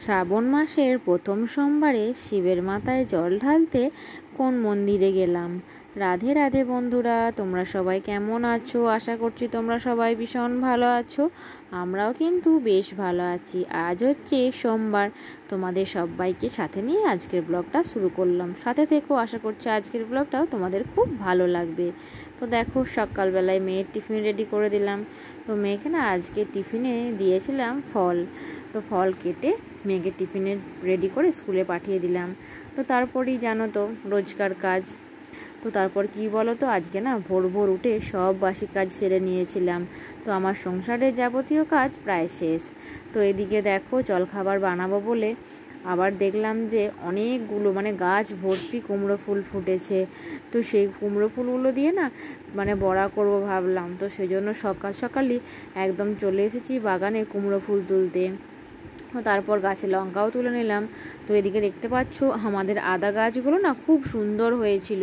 শ্রাবণ মাসের প্রথম সোমবারে শিবের মাথায় জল ঢালতে কোন মন্দিরে গেলাম। রাধে রাধে বন্ধুরা, তোমরা সবাই কেমন আছো? আশা করছি তোমরা সবাই ভীষণ ভালো আছো। আমরাও কিন্তু বেশ ভালো আছি। আজ হচ্ছে সোমবার, তোমাদের সবাইকে সাথে নিয়ে আজকের ব্লগটা শুরু করলাম। সাথে থেকো, আশা করছি আজকের ব্লগটাও তোমাদের খুব ভালো লাগবে। তো দেখো, সকালবেলায় মেয়ের টিফিন রেডি করে দিলাম। তো মেয়েকে না আজকে টিফিনে দিয়েছিলাম ফল। তো ফল কেটে মেয়েকে টিফিনে রেডি করে স্কুলে পাঠিয়ে দিলাম। তো তারপরেই জানো তো রোজকার কাজ। তো তারপর কি বলো তো, আজকে না ভোর ভোর উঠে সব বাসি কাজ সেরে নিয়েছিলাম। তো আমার সংসারের যাবতীয় কাজ প্রায় শেষ। তো এদিকে দেখো, জলখাবার বানাবো বলে আবার দেখলাম যে অনেকগুলো গাছ ভর্তি কুমড়ো ফুল ফুটেছে। তো সেই কুমড়ো ফুলগুলো দিয়ে না বড়া করব ভাবলাম। তো সেই জন্য সকাল সকালই একদম চলে এসেছি বাগানে কুমড়ো ফুল তুলতে। তারপর গাছে লঙ্কাও তুলে নিলাম। তো এদিকে দেখতে পাচ্ছ আমাদের আদা গাছগুলো না খুব সুন্দর হয়েছিল।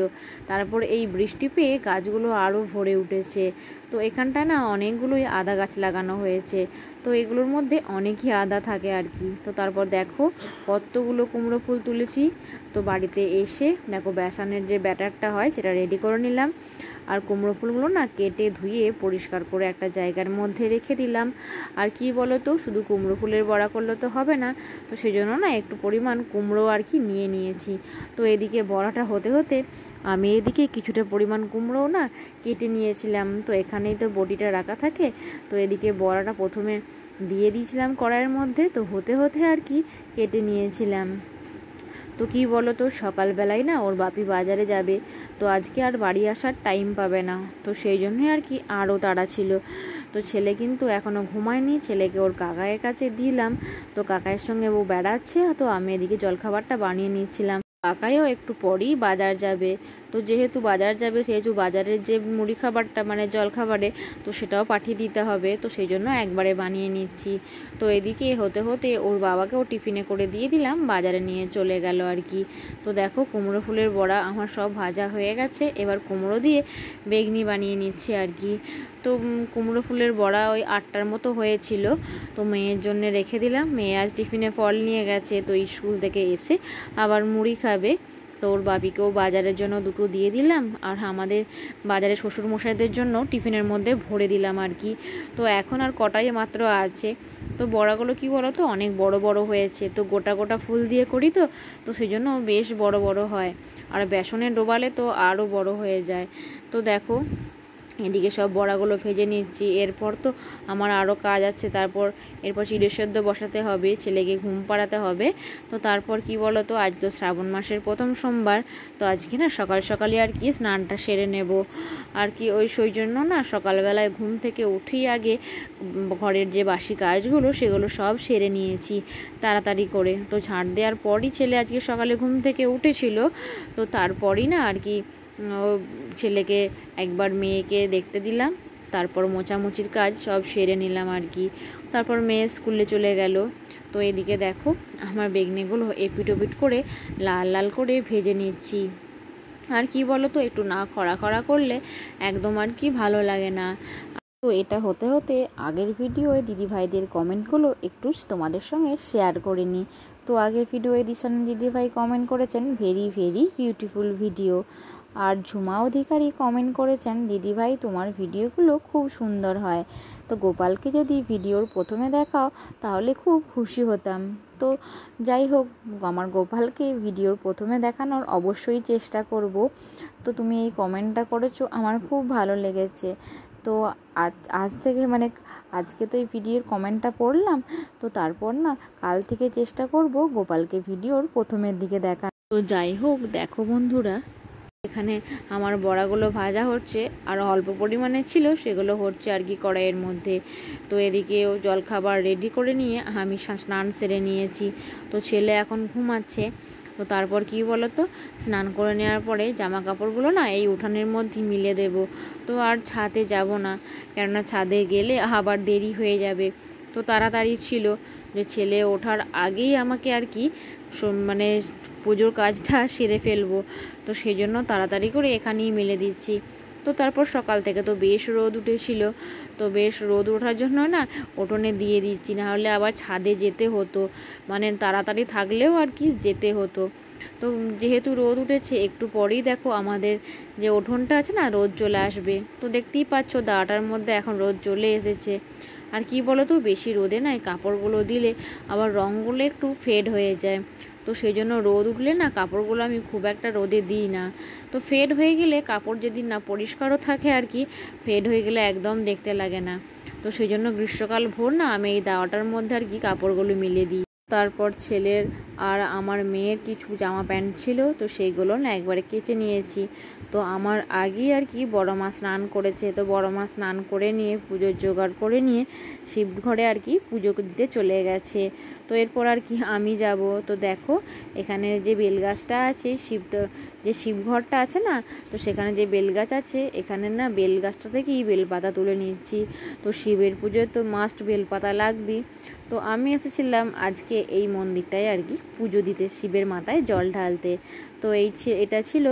তারপর এই বৃষ্টি পেয়ে গাছগুলো আরও ভরে উঠেছে। তো এখানটায় না অনেকগুলোই আদা গাছ লাগানো হয়েছে। তো এগুলোর মধ্যে অনেকই আদা থাকে আর কি। তো তারপর দেখো কতগুলো কুমড়ো ফুল তুলেছি। তো বাড়িতে এসে দেখো বেসনের যে ব্যাটারটা হয় সেটা রেডি করে নিলাম। আর কুমড়ো ফুলগুলো না কেটে ধুয়ে পরিষ্কার করে একটা জায়গার মধ্যে রেখে দিলাম। আর কি বলো তো, শুধু কুমড়ো ফুলের বড়া করলে তো হবে না। তো সেজন্য না একটু পরিমাণ কুমড়ো আর কি নিয়ে নিয়েছি। তো এদিকে বড়াটা হতে হতে আমি এদিকে কিছুটা পরিমাণ কুমড়োও না কেটে নিয়েছিলাম। তো এখানেই তো বটিটা রাখা থাকে। তো এদিকে বড়াটা প্রথমে দিয়ে দিয়েছিলাম কড়াইয়ের মধ্যে। তো হতে হতে আর কি কেটে নিয়েছিলাম। তো কি বলো তো, সকালবেলায় না ওর বাপি বাজারে যাবে। তো আজকে আর বাড়ি আসার টাইম পাবে না। তো সেই জন্যই আর কি আরও তাড়া ছিল। তো ছেলে কিন্তু এখনও ঘুমায়নি। ছেলেকে ওর কাকায়ের কাছে দিলাম। তো কাকায়ের সঙ্গে ও বেড়াচ্ছে। তো আমি এদিকে জলখাবারটা বানিয়ে নিচ্ছিলাম। কাকাইও একটু পরেই বাজার যাবে। তো যেহেতু বাজার যাবে সেহেতু বাজারের যে মুড়ি খাবারটা জলখাবারে তো সেটাও পাঠিয়ে দিতে হবে। তো সেই জন্য একবারে বানিয়ে নিচ্ছি। তো এদিকে হতে হতে ওর বাবাকেও টিফিনে করে দিয়ে দিলাম, বাজারে নিয়ে চলে গেল আর কি। তো দেখো কুমড়ো ফুলের বড়া আমার সব ভাজা হয়ে গেছে। এবার কুমড়ো দিয়ে বেগনি বানিয়ে নিচ্ছি আর কি। তো কুমড়ো ফুলের বড়া ওই 8টার মতো হয়েছিল। তো মেয়ের জন্য রেখে দিলাম। মেয়ে আজ টিফিনে ফল নিয়ে গেছে। তো স্কুল থেকে এসে আবার মুড়ি খাবে। তো ওর বাপিকেও বাজারের জন্য দুটো দিয়ে দিলাম। আর আমাদের বাজারে শ্বশুরমশাইদের জন্য টিফিনের মধ্যে ভরে দিলাম আর কি। তো এখন আর কটাই মাত্র আছে। তো বড়াগুলো কি বলো তো অনেক বড় বড় হয়েছে। তো গোটা গোটা ফুল দিয়ে করি তো তো সেই জন্য বেশ বড় বড় হয়। আর বেসনে ডোবালে তো আরও বড় হয়ে যায়। তো দেখো এদিকে সব বড়াগুলো ভেজে নিচ্ছি। এরপর তো আমার আরও কাজ আছে। এরপর চিড়ে সেদ্ধ বসাতে হবে, ছেলেকে ঘুম পাড়াতে হবে। তো তারপর কি বলো তো, আজ তো শ্রাবণ মাসের প্রথম সোমবার। তো আজকে না সকাল সকালই আর কি স্নানটা সেরে নেব আর কি। সেই জন্য না সকালবেলায় ঘুম থেকে উঠেই আগে ঘরের যে বাসি কাজগুলো সেগুলো সব সেরে নিয়েছি তাড়াতাড়ি করে। তো ঝাঁট দেওয়ার পরই ছেলে আজকে সকালে ঘুম থেকে উঠেছিল। তো তারপরই না আর কি ছেলেকে একবার মেয়েকে দেখতে দিলাম। তারপর মোছামুছির কাজ সব সেরে নিলাম আর কি। তারপর মেয়ে স্কুলে চলে গেল। তো এদিকে দেখো আমার বেগনিগুলো এপিট ওপিট করে লাল লাল করে ভেজে নিচ্ছি। আর কি বলো তো, একটু না খরা খরা করলে একদম আর কি ভালো লাগে না। তো এটা হতে হতে আগের ভিডিওয়ে দিদিভাইদের কমেন্টগুলো একটু তোমাদের সঙ্গে শেয়ার করে নিই। তো আগের ভিডিওয়ে দিশান দিদিভাই কমেন্ট করেছেন ভেরি ভেরি বিউটিফুল ভিডিও। আর ঝুমা অধিকারী কমেন্ট করেছেন দিদিভাই তোমার ভিডিওগুলো খুব সুন্দর হয়। তো গোপালকে যদি ভিডিওর প্রথমে দেখাও তাহলে খুব খুশি হতাম। তো যাই হোক, আমার গোপালকে ভিডিওর প্রথমে দেখানোর অবশ্যই চেষ্টা করব। তো তুমি এই কমেন্টটা করেছো, আমার খুব ভালো লেগেছে। তো আজ থেকে আজকে তো এই ভিডিওর কমেন্টটা পড়লাম। তো তারপর না কাল থেকে চেষ্টা করব গোপালকে ভিডিওর প্রথমের দিকে দেখা। তো যাই হোক, দেখো বন্ধুরা, এখানে আমার বড়াগুলো ভাজা হচ্ছে। আর অল্প পরিমাণে ছিল সেগুলো হচ্ছে আর কি কড়াইয়ের মধ্যে। তো এদিকেও জলখাবার রেডি করে নিয়ে আমি স্নান সেরে নিয়েছি। তো ছেলে এখন ঘুমাচ্ছে। তো তারপর কি বলো তো, স্নান করে নেওয়ার পরে জামা কাপড়গুলো না এই উঠানের মধ্যে মিলে দেব। তো আর ছাদে যাব না, কেননা ছাদে গেলে আবার দেরি হয়ে যাবে। তো তাড়াতাড়ি ছিল যে ছেলে ওঠার আগেই আমাকে আর কি পুজোর কাজটা সেরে ফেলবো। তো সেই জন্য তাড়াতাড়ি করে এখানেই মেলে দিচ্ছি। তো তারপর সকাল থেকে তো বেশ রোদ উঠেছিল। তো তো বেশ রোদ ওঠার জন্য না উঠোনে দিয়ে দিচ্ছি, না হলে আবার ছাদে যেতে হতো, মানে তাড়াতাড়ি থাকলেও আর কি যেতে হতো। তো যেহেতু রোদ উঠেছে একটু পরেই দেখো আমাদের যে উঠোনটা আছে না রোদ চলে আসবে। তো দেখতেই পাচ্ছ দাঁড়াটার মধ্যে এখন রোদ চলে এসেছে। আর কি বলো তো, বেশি রোদে না এই কাপড়গুলো দিলে আবার রঙগুলো একটু ফেড হয়ে যায়। তো সেই জন্য রোদ উঠলে না কাপড়গুলো আমি খুব একটা রোদে দিই না। তো ফেড হয়ে গেলে কাপড় যদি না পরিষ্কারও থাকে আর কি, ফেড হয়ে গেলে একদম দেখতে লাগে না। তো সেই জন্য গ্রীষ্মকাল ভোর না আমি এই দাওয়াটার মধ্যে আর কি কাপড়গুলো মিলে দিই। তারপর ছেলের আর আমার মেয়ের কিছু জামা প্যান্ট ছিল, তো সেইগুলো না একবারে কেচে নিয়েছি। তো আমার আগেই আর কি বড় মা স্নান করেছে, তো বড় মা স্নান করে নিয়ে পুজোর জোগাড় করে নিয়ে শিব ঘরে আর কি পুজো দিতে চলে গেছে। তো এরপর আর কি আমি যাব। তো দেখো এখানে যে বেলগাছটা আছে যে শিবঘরটা আছে না, তো সেখানে যে বেলগাছ আছে, এখানে না বেলগাছটা থেকেই বেলপাতা তুলে নিচ্ছি। তো শিবের পুজোয় তো মাস্ট বেলপাতা লাগবেই। তো আমি এসেছিলাম আজকে এই মন্দিরটায় আর কি পুজো দিতে, শিবের মাথায় জল ঢালতে। তো এটা ছিল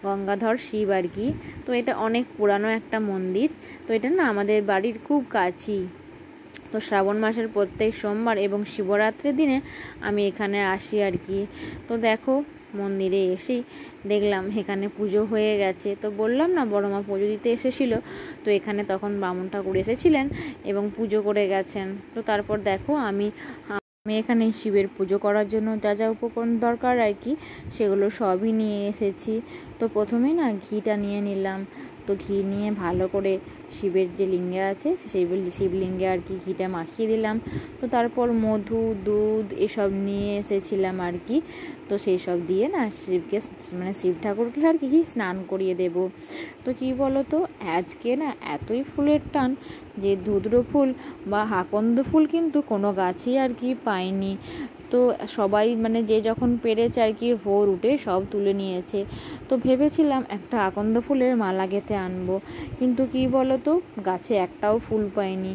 গঙ্গাধর শিব আর কি। তো এটা অনেক পুরানো একটা মন্দির। তো এটা না আমাদের বাড়ির খুব কাছেই। তো শ্রাবণ মাসের প্রত্যেক সোমবার এবং শিবরাত্রির দিনে আমি এখানে আসি আর কি। তো দেখো মন্দিরে এসেই দেখলাম এখানে পুজো হয়ে গেছে। তো বললাম না বড় মা পুজো দিতে এসেছিল, তো এখানে তখন বামুন ঠাকুর এসেছিলেন এবং পুজো করে গেছেন। তো তারপর দেখো আমি এখানে শিবের পুজো করার জন্য যা যা উপকরণ দরকার আর কি সেগুলো সবই নিয়ে এসেছি। তো প্রথমেই না ঘিটা নিয়ে নিলাম। তো ঘি নিয়ে ভালো করে শিবের যে লিঙ্গে আছে সেই শিবলিঙ্গে আর কি ঘিটা মাখিয়ে দিলাম। তো তারপর মধু দুধ এসব নিয়ে এসেছিলাম আর কি। তো সেই সব দিয়ে না শিবকে মানে শিব ঠাকুরকে আর কি স্নান করিয়ে দেব। তো কি বলো তো, আজকে না এতই ফুলের টান যে ধুদ্র ফুল বা আকন্দ ফুল কিন্তু কোনো গাছেই আর কি পাইনি। তো সবাই মানে যে যখন পেরেছে আর কি ভোর উঠে সব তুলে নিয়েছে। তো ভেবেছিলাম একটা আকন্দ ফুলের মালা গেঁথে আনবো, কিন্তু কি বলো তো গাছে একটাও ফুল পাইনি।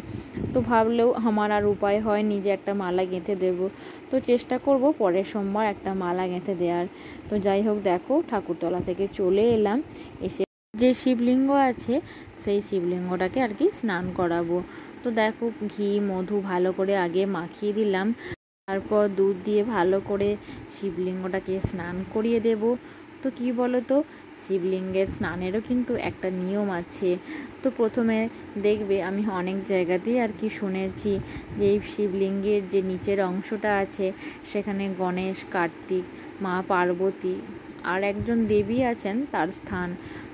তো ভাবলেও আমার আর উপায় হয়নি যে একটা মালা গেঁথে দেব। তো চেষ্টা করব পরের সোমবার একটা মালা গেঁথে দেওয়ার। তো যাই হোক দেখো ঠাকুরতলা থেকে চলে এলাম, এসে যে শিবলিঙ্গ আছে সেই শিবলিঙ্গটাকে আর কি স্নান করাবো। তো দেখো ঘি মধু ভালো করে আগে মাখিয়ে দিলাম, তারপর দুধ দিয়ে ভালো করে শিবলিঙ্গটাকে স্নান করিয়ে দেব। তো কি বলো তো, শিবলিঙ্গের স্নানেরও কিন্তু একটা নিয়ম আছে। তো প্রথমে দেখবে আমি অনেক জায়গাতেই আর কি শুনেছি যে এই শিবলিঙ্গের যে নিচের অংশটা আছে সেখানে গণেশ, কার্তিক, মা পার্বতী আর একজন দেবী আছেন তার স্থান।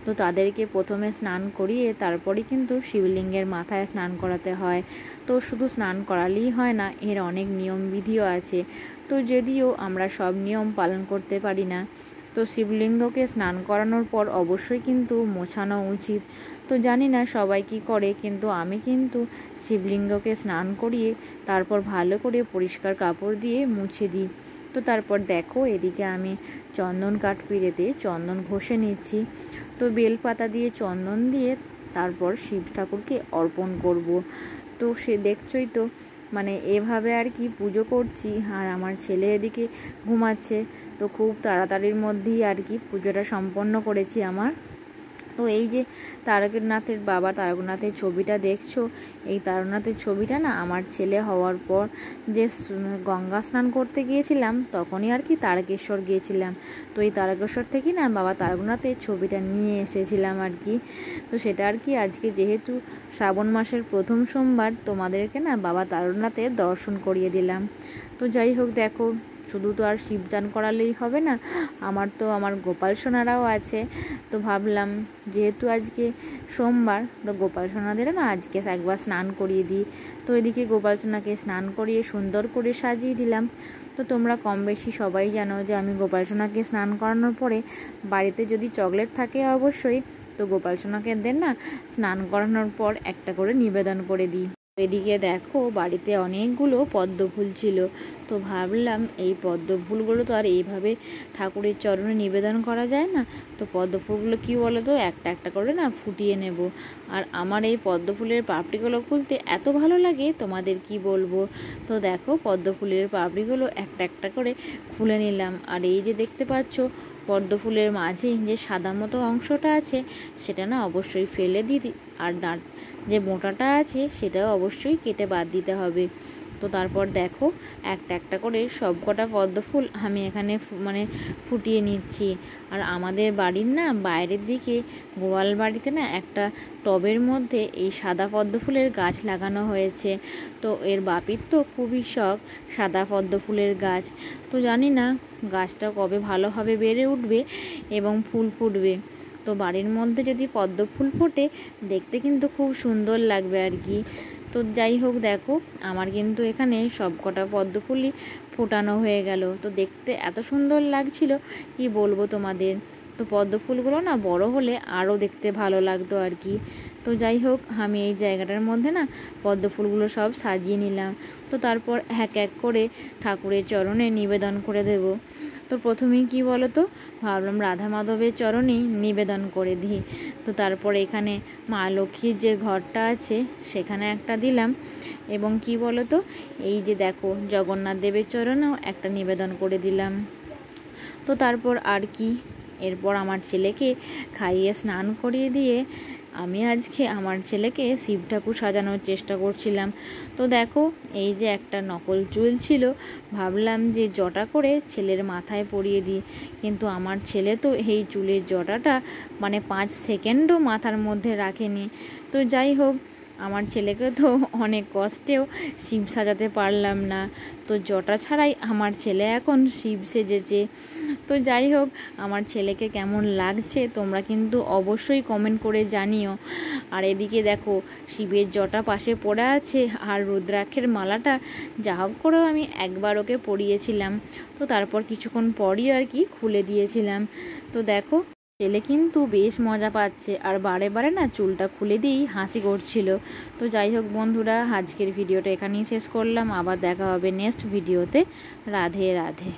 তো তাদেরকে প্রথমে স্নান করিয়ে তারপরে কিন্তু শিবলিঙ্গের মাথায় স্নান করাতে হয়। তো শুধু স্নান করালেই হয় না, এর অনেক নিয়ম বিধিও আছে। তো যদিও আমরা সব নিয়ম পালন করতে পারি না, তো শিবলিঙ্গকে স্নান করানোর পর অবশ্যই কিন্তু মোছানো উচিত। তো জানি না সবাই কি করে, কিন্তু আমি কিন্তু শিবলিঙ্গকে স্নান করিয়ে তারপর ভালো করে পরিষ্কার কাপড় দিয়ে মুছে দিই। তো তারপর দেখো এদিকে আমি চন্দন কাঠ পিড়েতে চন্দন ঘষে নিচ্ছি। তো বেলপাতা দিয়ে চন্দন দিয়ে তারপর শিব ঠাকুরকে অর্পণ করব। তো সে দেখছই তো মানে এভাবে আর কি পুজো করছি। আর আমার ছেলে এদিকে ঘুমাচ্ছে। তো খুব তাড়াতাড়ির মধ্যেই আর কি পুজোটা সম্পন্ন করেছি আমার। তো এই যে তারকনাথের বাবা তারকনাথের ছবিটা দেখছো, এই তারকনাথের ছবিটা না আমার ছেলে হওয়ার পর যে গঙ্গা স্নান করতে গিয়েছিলাম তখনই আর কি তারকেশ্বর গিয়েছিলাম। তো এই তারকেশ্বর থেকে না বাবা তারকনাথের ছবিটা নিয়ে এসেছিলাম আর কি। তো সেটা আর কি আজকে যেহেতু শ্রাবণ মাসের প্রথম সোমবার, তোমাদেরকে না বাবা তারকনাথের দর্শন করিয়ে দিলাম। তো যাই হোক দেখো শুধু তো আর শিবজান করালেই হবে না, আমার গোপাল সোনারাও আছে। তো ভাবলাম যেহেতু আজকে সোমবার, তো গোপাল সোনাদেরও না আজকে একবার স্নান করিয়ে দিই। তো এদিকে গোপাল সোনাকে স্নান করিয়ে সুন্দর করে সাজিয়ে দিলাম। তো তোমরা কম বেশি সবাই জানো যে আমি গোপাল সোনাকে স্নান করানোর পরে বাড়িতে যদি চকলেট থাকে অবশ্যই, তো গোপাল সোনাকে না স্নান করানোর পর একটা করে নিবেদন করে দিই। এদিকে দেখো বাড়িতে অনেকগুলো পদ্ম ফুল ছিল। তো ভাবলাম এই পদ্ম ফুলগুলো তো আর এইভাবে ঠাকুরের চরণে নিবেদন করা যায় না, তো পদ্ম ফুলগুলো কী বলো তো একটা একটা করে না ফুটিয়ে নেব। আর আমার এই পদ্ম ফুলের পাপড়িগুলো খুলতে এত ভালো লাগে তোমাদের কি বলবো। তো দেখো পদ্ম ফুলের পাপড়িগুলো একটা একটা করে খুলে নিলাম। আর এই যে দেখতে পাচ্ছ পদ্ম ফুলের মাঝে যে সাদা মতো অংশটা আছে সেটা না অবশ্যই ফেলে দিই, আর যে মোটাটা আছে সেটাও অবশ্যই কেটে বাদ দিতে হবে। তো তারপর দেখো একটা একটা করে সব কটা পদ্ম ফুল আমি এখানে মানে ফুটিয়ে নিচ্ছি। আর আমাদের বাড়ির না বাইরের দিকে গোয়াল বাড়িতে না একটা টবের মধ্যে এই সাদা পদ্ম ফুলের গাছ লাগানো হয়েছে। তো এর বাপির তো খুবই শখ সাদা পদ্ম ফুলের গাছ। তো জানি না গাছটা কবে ভালোভাবে বেড়ে উঠবে এবং ফুল ফুটবে। তো বাড়ির মধ্যে যদি পদ্ম ফুল ফোটে দেখতে কিন্তু খুব সুন্দর লাগবে আর কি। তো যাই হোক দেখো আমার কিন্তু এখানে সব কটা পদ্ম ফুলই ফোটানো হয়ে গেল। তো দেখতে এত সুন্দর লাগছিল কি বলবো তোমাদের। তো পদ্ম ফুলগুলো না বড় হলে আরও দেখতে ভালো লাগতো আর কি। তো যাই হোক আমি এই জায়গাটার মধ্যে না পদ্ম ফুলগুলো সব সাজিয়ে নিলাম। তো তারপর এক এক করে ঠাকুরের চরণে নিবেদন করে দেব। তো প্রথমেই কি বলো তো ভাবলাম রাধা মাধবের চরণেই নিবেদন করে দিই। তো তারপর এখানে মা লক্ষ্মীর যে ঘরটা আছে সেখানে একটা দিলাম, এবং কি বলো তো এই যে দেখো জগন্নাথ দেবের চরণেও একটা নিবেদন করে দিলাম। তো তারপর আর কি, এরপর আমার ছেলেকে খাইয়ে স্নান করিয়ে দিয়ে আমি আজকে আমার ছেলেকে শিব ঠাকুর সাজানোর চেষ্টা করছিলাম। তো দেখো এই যে একটা নকল চুল ছিল, ভাবলাম যে জটা করে ছেলের মাথায় পরিয়ে দিই, কিন্তু আমার ছেলে তো এই চুলের জটাটা মানে 5 সেকেন্ডও মাথার মধ্যে রাখেনি। তো যাই হোক আমার ছেলেকে তো অনেক কষ্টেও শিব সাজাতে পারলাম না। তো জটা ছাড়াই আমার ছেলে এখন শিব সেজেছে। তো যাই হোক আমার ছেলেকে কেমন লাগছে তোমরা কিন্তু অবশ্যই কমেন্ট করে জানিও। আর এদিকে দেখো শিবের জটা পাশে পড়ে আছে, আর রুদ্রাক্ষের মালাটা যা হোক করেও আমি একবার ওকে পরিয়েছিলাম। তো তারপর কিছুক্ষণ পরই আর কি খুলে দিয়েছিলাম। তো দেখো ছেলে কিন্তু বেশ মজা পাচ্ছে, আর বারে বারে না চুলটা খুলে দিয়েই হাসি করছিল। তো যাই হোক বন্ধুরা আজকের ভিডিওটা এখানেই শেষ করলাম, আবার দেখা হবে নেক্সট ভিডিওতে। রাধে রাধে।